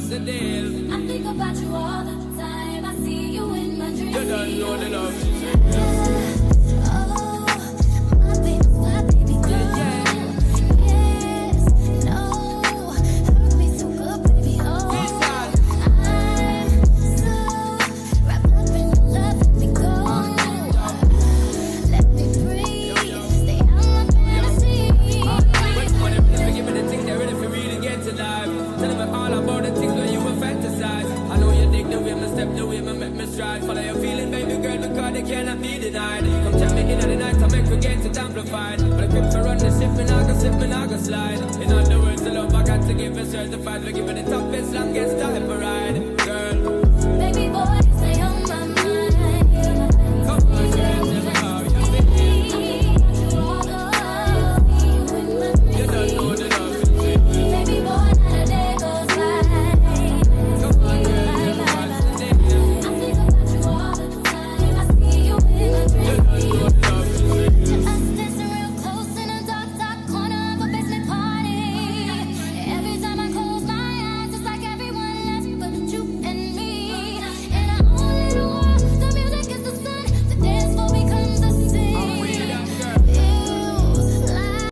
what's the deal? I think about you all the time. I see you in my dreams. You don't know the love. Oh, my baby girl. Yes, no, hurt me so good, baby. Oh, I'm so wrapped up in your love. Let me go. Let me breathe. Stay out my fantasy. When they're ready to give me the thing, they're ready for really get to life. Tell them all about the things that you were fantasize. I know you dig the way me step, the way me make me stride. Follow your feeling, baby girl, because they cannot be denied. Come tell me in the night, I make we get it amplified. But I grip to run the ship, and I go slip, and I go slide. In other words, the love I got to give is certified. We're giving the toughest, longest time for ride.